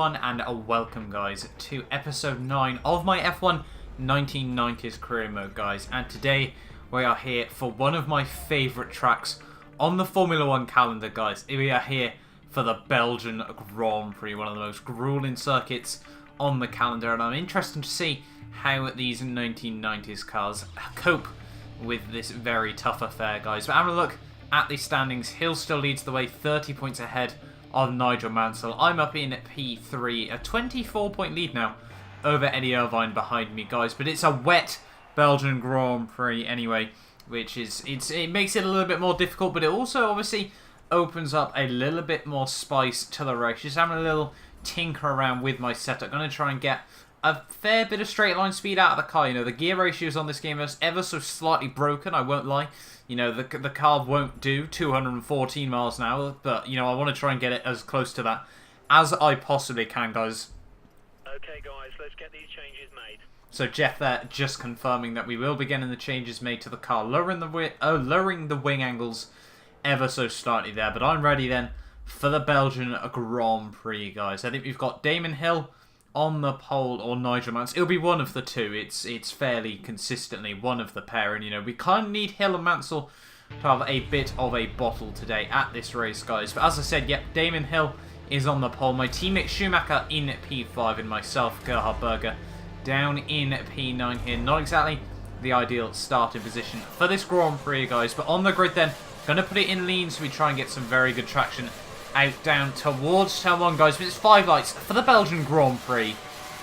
everyone, and welcome guys to episode 9 of my F1 1990s career mode, guys. And today we are here for one of my favourite tracks on the Formula 1 calendar, guys. We are here for the Belgian Grand Prix, one of the most grueling circuits on the calendar, and I'm interested to see how these 1990s cars cope with this very tough affair, guys. But having a look at the standings, Hill still leads the way, 30 points ahead of Nigel Mansell. I'm up in P3, a 24-point lead now over Eddie Irvine behind me, guys. But it's a wet Belgian Grand Prix anyway, which is it makes it a little bit more difficult, but it also obviously opens up a little bit more spice to the race. Just having a little tinker around with my setup. Going to try and get a fair bit of straight line speed out of the car. You know, the gear ratios on this game are ever so slightly broken, I won't lie. You know, the car won't do 214 miles an hour, but, you know, I want to try and get it as close to that as I possibly can, guys. Okay, guys, let's get these changes made. So Jeff there just confirming that we will be getting the changes made to the car, lowering the wing angles ever so slightly there. But I'm ready then for the Belgian Grand Prix, guys. I think we've got Damon Hill on the pole or Nigel Mansell. It'll be one of the two. It's fairly consistently one of the pair, and you know we kind of need Hill and Mansell to have a bit of a bottle today at this race, guys. But as I said, yep, Damon Hill is on the pole. My teammate Schumacher in P5, and myself, Gerhard Berger, down in P9 here. Not exactly the ideal starting position for this Grand Prix, guys. But on the grid then, going to put it in lean so we try and get some very good traction out down towards turn 1, guys. But it's 5 lights for the Belgian Grand Prix,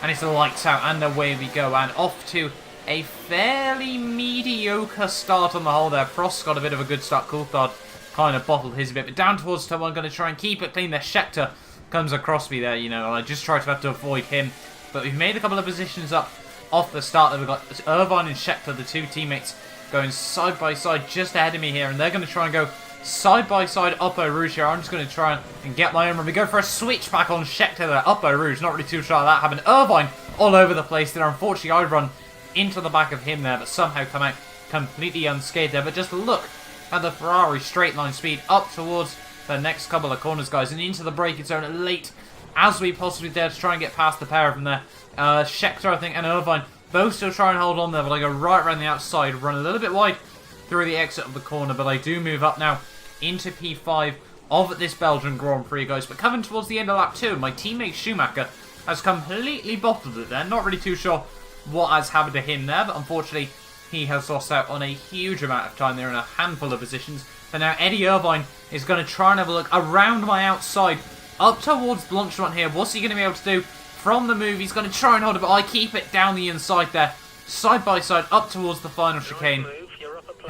and it's lights out, and away we go, and off to a fairly mediocre start on the whole there. Prost got a bit of a good start. Coulthard kind of bottled his a bit, but down towards turn 1, going to try and keep it clean. The Scheckter comes across me there, you know, and I just try to have to avoid him, but we've made a couple of positions up off the start there. We've got Irvine and Scheckter, the two teammates, going side by side just ahead of me here, and they're going to try and go side by side up Eau Rouge here. I'm just going to try and get my own run. We go for a switchback on Scheckter there, up Eau Rouge. Not really too sure how that happened. Irvine all over the place there. Unfortunately, I run into the back of him there, but somehow come out completely unscathed there. But just look at the Ferrari straight line speed up towards the next couple of corners, guys, and into the braking zone late as we possibly dare to try and get past the pair of them there. Scheckter, I think, and Irvine both still try and hold on there, but I go right around the outside, run a little bit wide through the exit of the corner, but I do move up now into P5 of this Belgian Grand Prix, guys. But coming towards the end of lap 2, my teammate Schumacher has completely bottled it there. Not really too sure what has happened to him there, but unfortunately he has lost out on a huge amount of time there in a handful of positions. But now Eddie Irvine is going to try and have a look around my outside up towards Blanchemont here. What's he going to be able to do from the move? He's going to try and hold it, but I keep it down the inside there, side by side up towards the final chicane.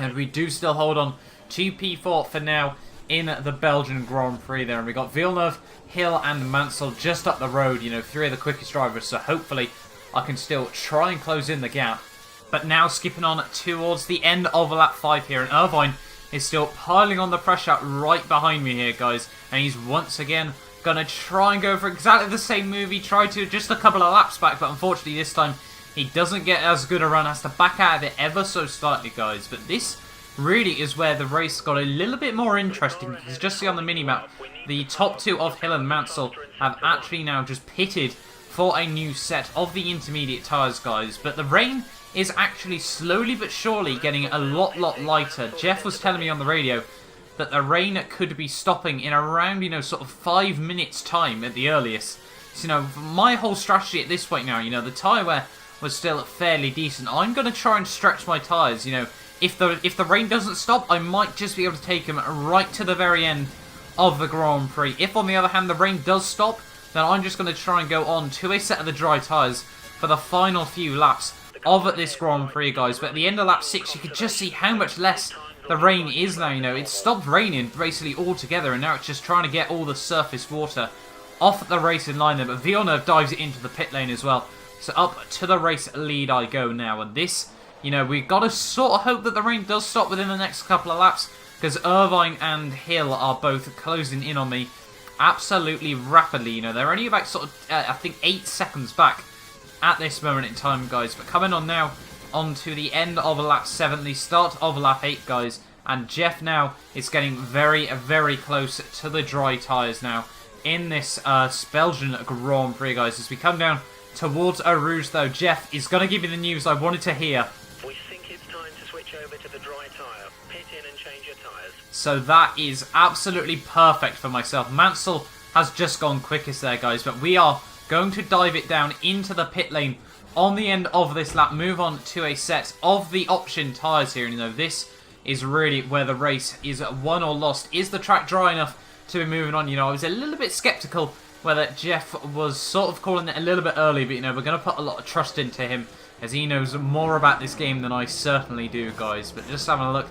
And we do still hold on to P4 for now in the Belgian Grand Prix there. And we got Villeneuve, Hill and Mansell just up the road, you know, 3 of the quickest drivers. So hopefully I can still try and close in the gap. But now skipping on towards the end of lap 5 here. And Irvine is still piling on the pressure right behind me here, guys. And he's once again going to try and go for exactly the same move he tried to just a couple of laps back. But unfortunately this time he doesn't get as good a run. Has to back out of it ever so slightly, guys. But this really is where the race got a little bit more interesting, because just see on the minimap, the top 2 of Hill and Mansell have actually now just pitted for a new set of the intermediate tyres, guys. But the rain is actually slowly but surely getting a lot lighter. Jeff was telling me on the radio that the rain could be stopping in around, you know, sort of 5 minutes time at the earliest. So, you know, my whole strategy at this point now, you know, the tyre wear was still fairly decent. I'm going to try and stretch my tyres, you know. If the rain doesn't stop, I might just be able to take him right to the very end of the Grand Prix. If, on the other hand, the rain does stop, then I'm just going to try and go on to a set of the dry tyres for the final few laps of this Grand Prix, guys. But at the end of lap 6, you could just see how much less the rain is now. You know, it stopped raining basically altogether, and now it's just trying to get all the surface water off the racing line there. But Villeneuve dives it into the pit lane as well. So up to the race lead I go now, and this, you know, we've got to sort of hope that the rain does stop within the next couple of laps, because Irvine and Hill are both closing in on me absolutely rapidly. You know, they're only about sort of, I think, 8 seconds back at this moment in time, guys. But coming on now onto the end of lap 7, the start of lap 8, guys. And Jeff now is getting very close to the dry tyres now in this Belgian Grand Prix, guys. As we come down towards Eau Rouge, though, Jeff is going to give me the news I wanted to hear. We think it's time to switch over to the dry tyre. Pit in and change your tyres. So that is absolutely perfect for myself. Mansell has just gone quickest there, guys, but we are going to dive it down into the pit lane on the end of this lap. Move on to a set of the option tyres here. You know, this is really where the race is won or lost. Is the track dry enough to be moving on? You know, I was a little bit sceptical whether Jeff was sort of calling it a little bit early, but, you know, we're going to put a lot of trust into him as he knows more about this game than I certainly do, guys. But just having a look,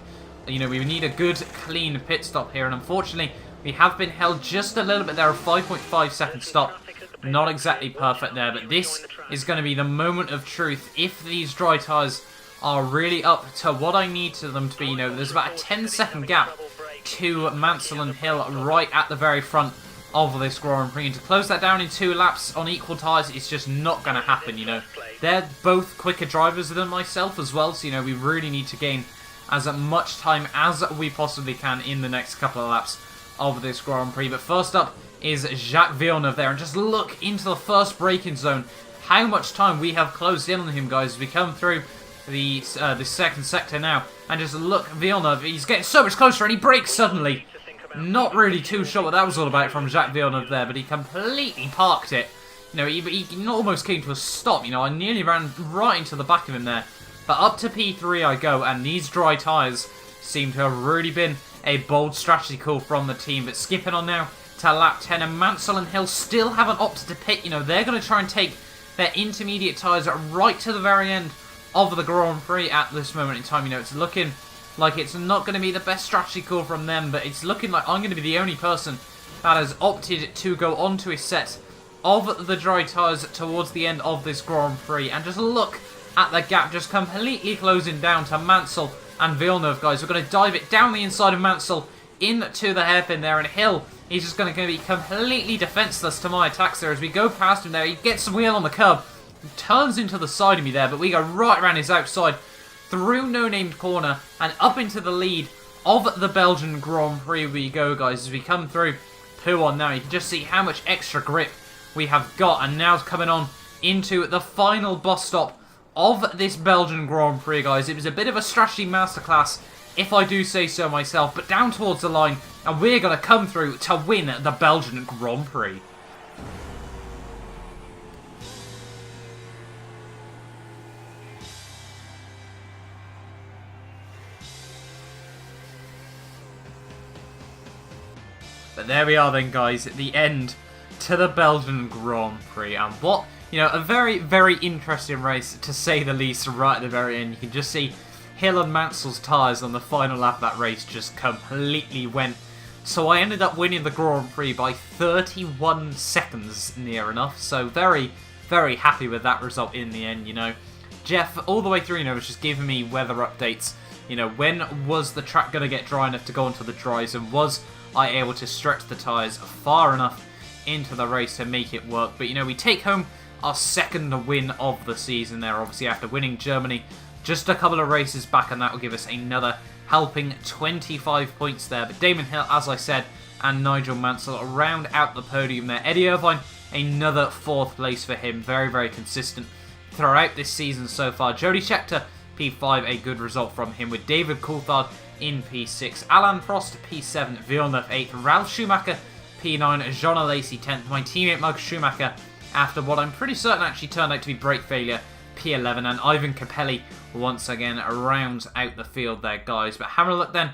you know, we need a good, clean pit stop here, and unfortunately, we have been held just a little bit there, a 5.5 second stop. Not exactly perfect there, but this is going to be the moment of truth. If these dry tyres are really up to what I need to them to be, you know, there's about a 10-second gap to Mansell and Hill right at the very front of this Grand Prix. And to close that down in 2 laps on equal tyres, it's just not going to happen, you know. They're both quicker drivers than myself as well, so, you know, we really need to gain as much time as we possibly can in the next couple of laps of this Grand Prix. But first up is Jacques Villeneuve there, and just look into the first braking zone. How much time we have closed in on him, guys, as we come through the second sector now. And just look, Villeneuve, he's getting so much closer, and he brakes suddenly. Not really too sure what that was all about from Jacques Villeneuve there, but he completely parked it. You know, he almost came to a stop. You know, I nearly ran right into the back of him there. But up to P3 I go, and these dry tyres seem to have really been a bold strategy call from the team. But skipping on now to lap 10, and Mansell and Hill still haven't opted to pit. You know, they're going to try and take their intermediate tyres right to the very end of the Grand Prix at this moment in time. You know, it's looking like it's not going to be the best strategy call from them, but it's looking like I'm going to be the only person that has opted to go onto a set of the dry tyres towards the end of this Grand Prix. And just look at the gap just completely closing down to Mansell and Villeneuve, guys. We're going to dive it down the inside of Mansell into the hairpin there, and Hill, he's just going to be completely defenceless to my attacks there as we go past him there. He gets the wheel on the curb, turns into the side of me there, but we go right around his outside, through no-named corner, and up into the lead of the Belgian Grand Prix we go, guys, as we come through Pouon now. You can just see how much extra grip we have got, and now coming on into the final bus stop of this Belgian Grand Prix, guys. It was a bit of a strategy masterclass, if I do say so myself, but down towards the line, and we're going to come through to win the Belgian Grand Prix. But there we are then, guys, at the end to the Belgian Grand Prix. And what, you know, a very, very interesting race, to say the least, right at the very end. You can just see Hill and Mansell's tyres on the final lap of that race just completely went. So I ended up winning the Grand Prix by 31 seconds, near enough. So very, very happy with that result in the end, you know. Jeff, all the way through, you know, was just giving me weather updates. You know, when was the track going to get dry enough to go onto the dries, and was I able to stretch the tyres far enough into the race to make it work. But, you know, we take home our second win of the season there, obviously, after winning Germany just a couple of races back, and that will give us another helping 25 points there. But Damon Hill, as I said, and Nigel Mansell round out the podium there. Eddie Irvine, another 4th place for him. Very, very consistent throughout this season so far. Jody Scheckter, P5, a good result from him, with David Coulthard in P6, Alain Prost P7, Villeneuve 8th, Ralf Schumacher P9, Jean Alesi 10th, my teammate Mug Schumacher, after what I'm pretty certain actually turned out to be brake failure, P11, and Ivan Capelli once again rounds out the field there, guys. But having a look then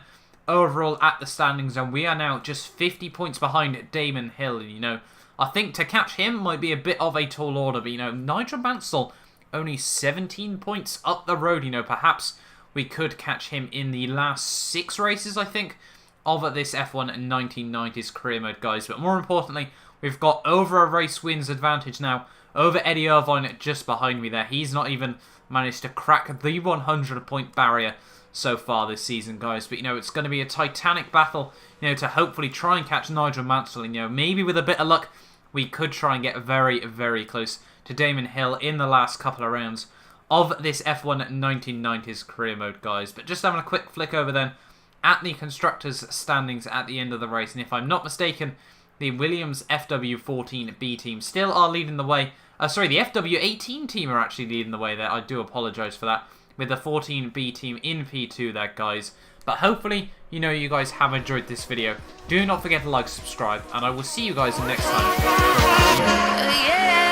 overall at the standings, and we are now just 50 points behind Damon Hill. And, you know, I think to catch him might be a bit of a tall order, but, you know, Nigel Mansell only 17 points up the road. You know, perhaps we could catch him in the last 6 races, I think, of this F1 1990's career mode, guys. But more importantly, we've got over a race wins advantage now over Eddie Irvine just behind me there. He's not even managed to crack the 100-point barrier so far this season, guys. But, you know, it's going to be a titanic battle, you know, to hopefully try and catch Nigel Mansell. And, you know, maybe with a bit of luck, we could try and get very, very close to Damon Hill in the last couple of rounds of this F1 1990's career mode, guys. But just having a quick flick over then at the Constructors' standings at the end of the race. And if I'm not mistaken, the Williams FW14B team still are leading the way. Sorry, the FW18 team are actually leading the way there. I do apologise for that. With the 14B team in P2 there, guys. But hopefully, you guys have enjoyed this video. Do not forget to like, subscribe, and I will see you guys next time. Yeah.